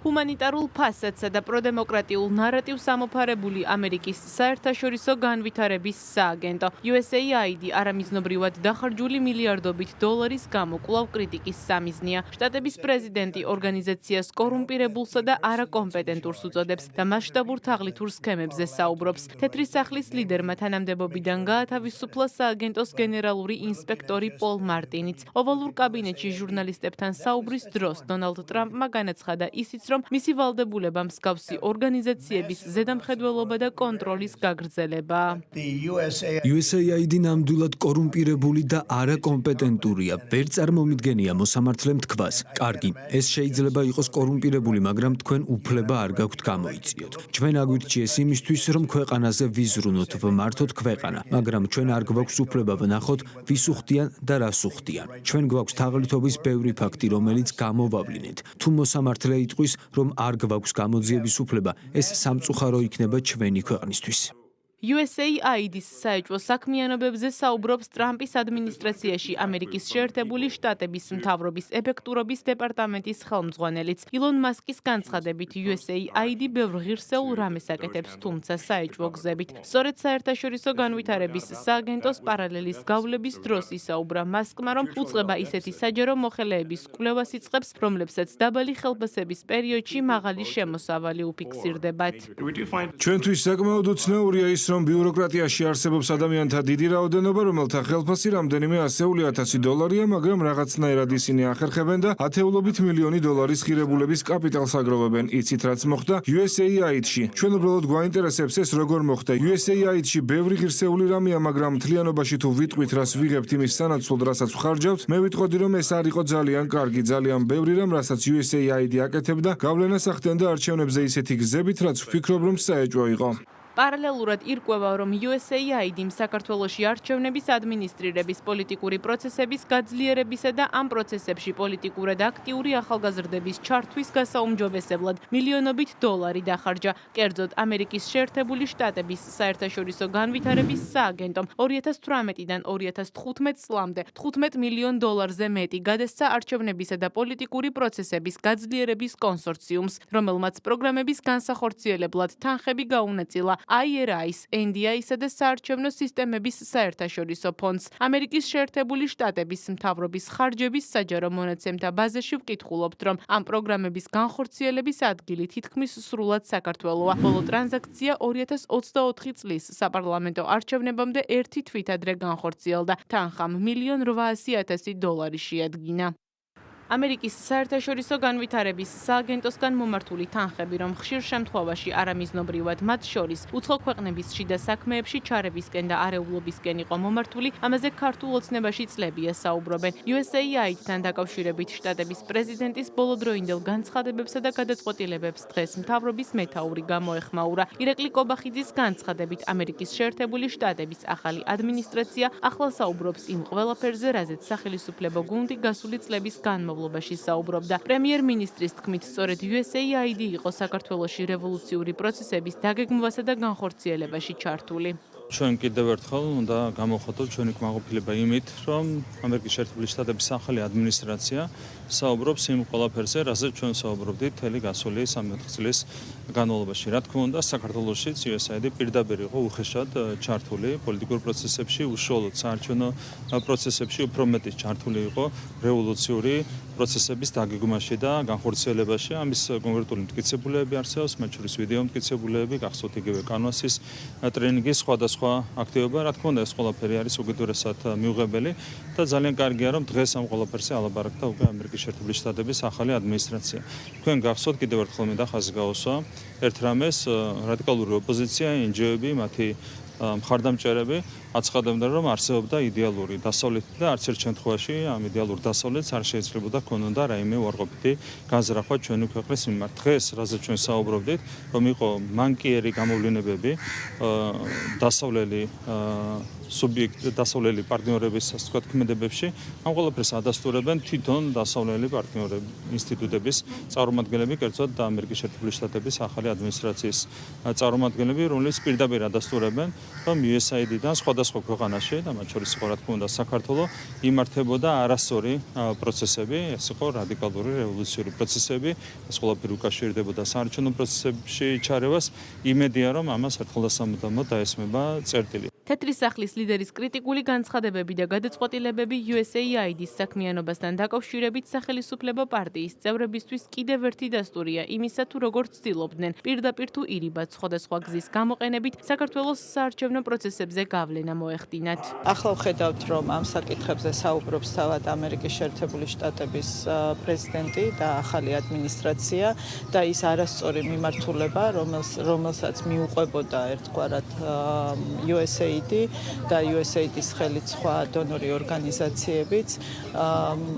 ჰუმანიტარულ ფასადსა და პროდემოკრატიულ ნარატივს ამოფარებული ამერიკის საერთაშორისო განვითარების სააგენტო USAID არამიზნობრივად დახარჯული მილიარდობით დოლარის გამო კვლავ კრიტიკის სამიზნეა. შტატების პრეზიდენტი ორგანიზაციას კორუმპირებულსა და არაკომპეტენტურს უწოდებს და მასშტაბურ თაღლითურ სქემებზე საუბრობს. თეთრი სახლის ლიდერმა თანამდებობიდან გაათავისუფლა სააგენტოს გენერალური ინსპექტორი პოლ მარტინიც. ოვალურ კაბინეტში ჟურნალისტებთან საუბრის დროს დონალდ ტრამპმა განაცხადა ისიც, რომ მისი ვალდებულება მსგავსი ორგანიზაციების ზედამხედველობა და კონტროლის გაგრძელება. USAID ნამდვილად კორუმპირებული და არაკომპეტენტურია. ვერ წარმომიდგენია მოსამართლემ თქვას. კარგი, ეს შეიძლება იყოს კორუმპირებული, მაგრამ თქვენ უფლება არ გაქვთ გამოიწიოთ. ჩვენ აგვირჩიეს იმისთვის, რომ ქვეყანაზე ვიზრუნოთ, ვმართოთ ქვეყანა, მაგრამ ჩვენ არ გვაქვს უფლება ვნახოთ, ვის უხდიან და რას უხდიან. ჩვენ გვაქვს თაღლითობის ბევრი ფაქტი, რომელიც გამოვავლინეთ. თუ მოსამართლე იტყვის, რომ არ გვაქვს გამოძიების უფლება, ეს სამწუხარო იქნება ჩვენი ქვეყნისთვის. USAID-ის საეჭვო საქმიანობებზე საუბრობს ტრამპის ადმინისტრაციაში ამერიკის შეერთებული შტატების მთავრობის ეფექტურობის დეპარტამენტის ხელმძღვანელიც. ილონ მასკის განცხადებით USAID ბევრ ღირსეულ რამეს აკეთებს, თუმცა საეჭვო გზებით. სწორედ საერთაშორისო განვითარების სააგენტოს პარალელის გავლების დროს ისაუბრა მასკმა, რომ უწყება ისეთი საჯარო მოხელეების კვლევას იწყებს, რომლებსაც დაბალი ხელფასების პერიოდში მაღალი შემოსავალი უფიქსირდებათ. ჩვენთვის საკმაოდ უცნაურია ის, რომ ბიუროკრატიაში არსებობს ადამიანთა დიდი რაოდენობა, რომელთა ხელფასი რამდენიმე ასეული ათასი დოლარია, მაგრამ რაღაცნაირად ისინი ახერხებენ და ათეულობით მილიონი დოლარის ღირებულების კაპიტალს აგროვებენ. იცით რაც მოხდა USAID-ში? ჩვენ უბრალოდ გვაინტერესებს ეს როგორ მოხდა. USAID-ში ბევრი ღირსეული რამეა, მაგრამ მთლიანობაში თუ ვიტყვით, რას ვიღებთ იმის სანაცვლოდ, რასაც ვხარჯავთ, მე ვიტყოდი, რომ ეს არ იყო ძალიან კარგი, ძალიან ბევრი რამ, რასაც USAID აკეთებდა, გავლენას ახდენდა არჩევნებზე ისეთი გზებით, რაც ვფიქრობ, რომ საეჭვო იყო. პარალელურად ირკვევა, რომ USAID-მ საქართველოში არჩევნების ადმინისტრირების პოლიტიკური პროცესების გაძლიერებისა და ამ პროცესებში პოლიტიკურად აქტიური ახალგაზრდების ჩართვის გასაუმჯობესებლად მილიონობით დოლარი დახარჯა. კერძოდ, ამერიკის შეერთებული შტატების საერთაშორისო განვითარების სააგენტომ 2018-დან 2015 წლამდე 15 მილიონ დოლარზე მეტი გადასცა არჩევნებისა და პოლიტიკური პროცესების გაძლიერების კონსორციუმს, რომელმაც პროგრამების განსახორციელებლად თანხები გაუნაწილა IRA-ის, NDI-სა და საარჩევნო სისტემების საერთაშორისო ფონდს. ამერიკის შეერთებული შტატების მთავრობის ხარჯების საჯარო მონაცემთა ბაზაში ვკითხულობთ, რომ ამ პროგრამების განხორციელების ადგილი თითქმის სრულად საქართველოა. ბოლო ტრანზაქცია 2024 წლის საპარლამენტო არჩევნებამდე ერთი თვით ადრე განხორციელდა. თანხამ $1,800,000 დოლარი შეადგინა. ამერიკის საერთაშორისო განვითარების სააგენტოსგან მომართული თანხები, რომ ხშირ შემთხვევაში არამიზნობრივად მათ შორის უცხო ქვეყნების შიდა საქმეებში ჩარევისკენ და არეულობისკენ იყო მომართული, ამაზე ქართულ ოცნებაში წლებია საუბრობენ. USAID-თან დაკავშირებით შტატების პრეზიდენტის ბოლოდროინდელ განცხადებებსა და გადაწყვეტილებებს დღეს მთავრობის მეთაური გამოეხმაურა. ირაკლი კობახიძის განცხადებით, ამერიკის შეერთებული შტატების ახალი ადმინისტრაცია ახლა საუბრობს იმ ყველაფერზე, რაზეც სახელისუფლებო გუნდი გასული წლების განმავლობაში საუბრობდა. პრემიერ-მინისტრის თქმით, სწორედ USAID იყო საქართველოში რევოლუციური პროცესების დაგეგმვასა და განხორციელებაში ჩართული. ჩვენ კიდევ ერთხელ უნდა გამოვხატოთ ჩვენი კმაყოფილება იმით, რომ ამერიკის შეერთებული შტატების ახალი ადმინისტრაცია საუბრობს იმ ყველაფერზე, რაზეც ჩვენ საუბრობდით მთელი გასული 13 წლის განმავლობაში. რა თქმა უნდა, საქართველოშიც USAID პირდაპირ იყო უხეშად ჩართული პოლიტიკურ პროცესებში, უშუალოდ საარჩევნო პროცესებში უფრო მეტი ჩართული იყო რევოლუციური პროცესების დაგეგმვაში და განხორციელებაში. ამის კონკრეტული მტკიცებულებები არსებობს, მათ შორის ვიდეო მტკიცებულებები, გახსოვთ იგივე კანვასის ტრენინგის სხვადასხვა აქტივობა. რა თქმა უნდა, ეს ყველაფერი არის უკიდურესად მიუღებელი და ძალიან კარგია, რომ დღეს ამ ყველაფერზე ალაპარაკდა უკვე ამერიკის შეერთებული შტატების ახალი ადმინისტრაცია. თქვენ გახსოვთ, კიდევ ერთხელ მინდა ხაზი გაუსვა ერთ რამეს, რადიკალური ოპოზიცია, NGO-ები, მათი მხარდამჭერები აცხადებდნენ, რომ არსებობდა იდეალური დასავლეთი და არც ერთ შემთხვევაში ამ იდეალურ დასავლეთს არ შეიძლებოდა ქონოდა რაიმე უარყოფითი განზრახვა ჩვენი ქვეყნის მიმართ. დღეს, რაზეც ჩვენ საუბრობდით, რომ იყო მანკიერი გამოვლენებები დასავლელი დასავლელი პარტნიორების ასე ვთქვათ ქმედებებში, ამ ყველაფერს ადასტურებენ თვითონ დასავლელი პარტნიორები, ინსტიტუტების წარმომადგენლები, კერძოდ ამერიკის შეერთებული შტატების ახალი ადმინისტრაციის წარმომადგენლები, რომლებიც პირდაპირ ადასტურებენ, რომ USAID-დან სხვადასხვა სხვადასხვა ქვეყანაში და მათ შორის იყო რა თქმა უნდა საქართველოს იმართებოდა არასწორი პროცესები, ეს იყო რადიკალური რევოლუციური პროცესები, ეს ყველაფერი უკავშირდებოდა საარჩევნო პროცესებში ჩარევას. იმედია რომ ამას ერთხელ და სამუდამოდ დაესმება წერტილი. თეთრი სახლის ლიდერის კრიტიკული განცხადებები და გადაწყვეტილებები USAID-ის საქმიანობასთან დაკავშირებით სახელისუფლებო პარტიის წევრებისთვის კიდევ ერთი დასტურია იმისა, თუ როგორ ცდილობდნენ პირდაპირ თუ ირიბად სხვადასხვა გზის გამოყენებით საქართველოს საარჩევნო პროცესებზე გავლენა მოეხდინათ. ახლა ვხედავთ, რომ ამ საკითხებზე საუბრობს თავად ამერიკის შეერთებული შტატების პრეზიდენტი და ახალი ადმინისტრაცია და ის არასწორი მიმართულება, რომელსაც მიუყვებოდა ერთგვარად USAID და USAID-ის ხელით სხვა დონორი ორგანიზაციებიც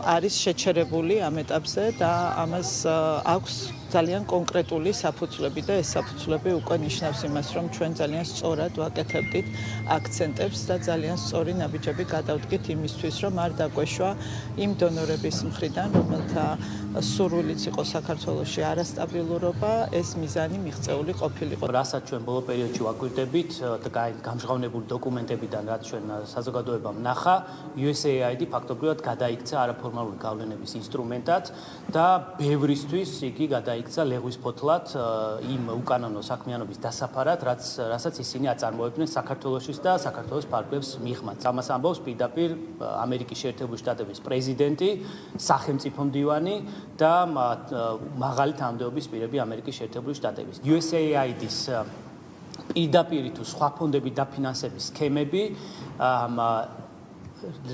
არის შეჩერებული ამ ეტაპზე და ამას აქვს ძალიან კონკრეტული საფუძვლები და ეს საფუძვლები უკვე ნიშნავს იმას, რომ ჩვენ ძალიან სწორად ვაკეთებდით აქცენტებს და ძალიან სწორი ნაბიჯები გადავდგით იმისთვის, რომ არ დაგვეშვა იმ დონორების მხრიდან, რომელთა სურვილიც იყო საქართველოში არასტაბილურობა, ეს მიზანი მიღწეული ყოფილიყო. რასაც ჩვენ ბოლო პერიოდში ვაკვირდებით და გამჟღავნებული დოკუმენტებიდან, რაც ჩვენ საზოგადოებამ ნახა, USAID ფაქტობრივად გადაიქცა არაფორმალური გავლენების ინსტრუმენტად და ბევრისთვის იგი გადაიქცა ლეღვის ფოთლად იმ უკანონო საქმიანობის დასაფარად, რასაც ისინი აწარმოებდნენ საქართველოსის და საქართველოს ფარგლებს მიღმაც. ამას ამბობს პირდაპირ ამერიკის შეერთებული შტატების პრეზიდენტი, სახელმწიფო მდივანი და მაღალი თანამდებობის პირები ამერიკის შეერთებული შტატების. USAID-ის პირდაპირ თუ სხვა ფონდების დაფინანსების სქემები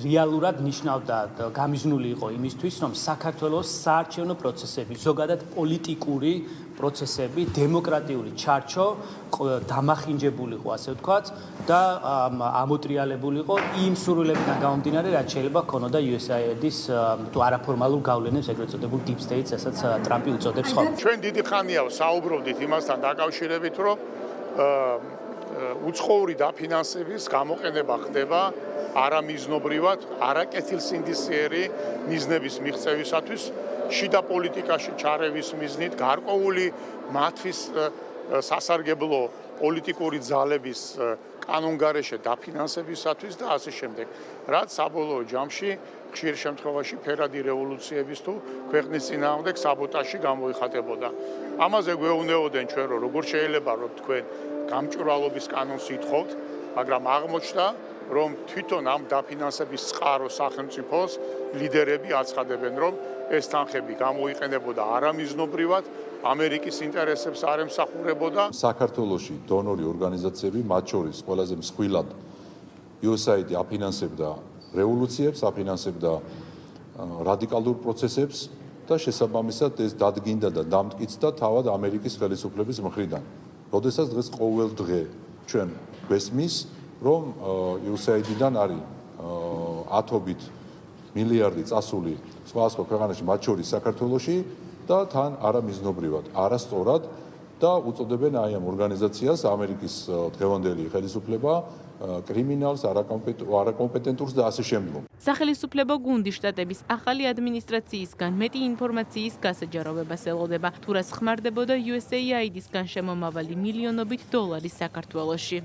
რეალურად ნიშნავდა გამიზნული იყო იმისთვის, რომ საქართველოს საარჩევნო პროცესები, ზოგადად პოლიტიკური პროცესები, დემოკრატიული ჩარჩო დამახინჯებულიყო, ასე ვთქვათ, და ამოტრიალებულიყო იმ სურვილებიდან გამომდინარე, რაც შეიძლება ქონოდა USAID-ის თუ არაფორმალურ გავლენებს, ეგრეთ წოდებულ deep states, რასაც ტრამპი უწოდებს ხოლმე. ჩვენ დიდი ხანია საუბრობდით იმასთან დაკავშირებით, რომ უცხოური დაფინანსების გამოყენება ხდება არამიზნობრივად, არაკეთილსინდისიერი მიზნების მიღწევისათვის, შიდა პოლიტიკაში ჩარევის მიზნით, გარკვეული მათთვის სასარგებლო პოლიტიკური ძალების კანონგარეშე დაფინანსებისათვის და ასე შემდეგ. რაც საბოლოო ჯამში ხშირ შემთხვევაში ფერადი რევოლუციების თუ ქვეყნის წინააღმდეგ საბოტაჟი გამოიხატებოდა. ამაზე გვეუბნებოდნენ ჩვენ, რომ როგორ შეიძლება რომ თქვენ გამჭვირვალობის კანონს ითხოვთ, მაგრამ აღმოჩნდა, რომ თვითონ ამ დაფინანსების წყარო სახელმწიფოს ლიდერები აცხადებენ, რომ ეს თანხები გამოიყენებოდა არამიზნობრივად, ამერიკის ინტერესებს არ ემსახურებოდა. საქართველოში დონორი ორგანიზაციები, მათ შორის ყველაზე მსხვილად USAID აფინანსებდა რევოლუციებს, აფინანსებდა რადიკალურ პროცესებს და შესაბამისად ეს დადგინდა და დამტკიცდა თავად ამერიკის ხელისუფლების მხრიდან. როდესაც დღეს ყოველ დღე ჩვენ გვესმის, რომ USAID-დან არის ათობით მილიარდი წასული სხვადასხვა ქვეყანაში, მათ შორის საქართველოში და თან არამიზნობრივად, არასწორად და უწოდებენ აი ამ ორგანიზაციას ამერიკის დღევანდელი ხელისუფლება კრიმინალს, არაკომპეტენტურს და ასე შემდგომ. სახელისუფლებო გუნდი შტატების ახალი ადმინისტრაციისგან მეტი ინფორმაციის გასაჯაროვებას ელოდება, თუ რას ხმარდებოდა USAID-ისგან შემომავალი მილიონობით დოლარი საქართველოში.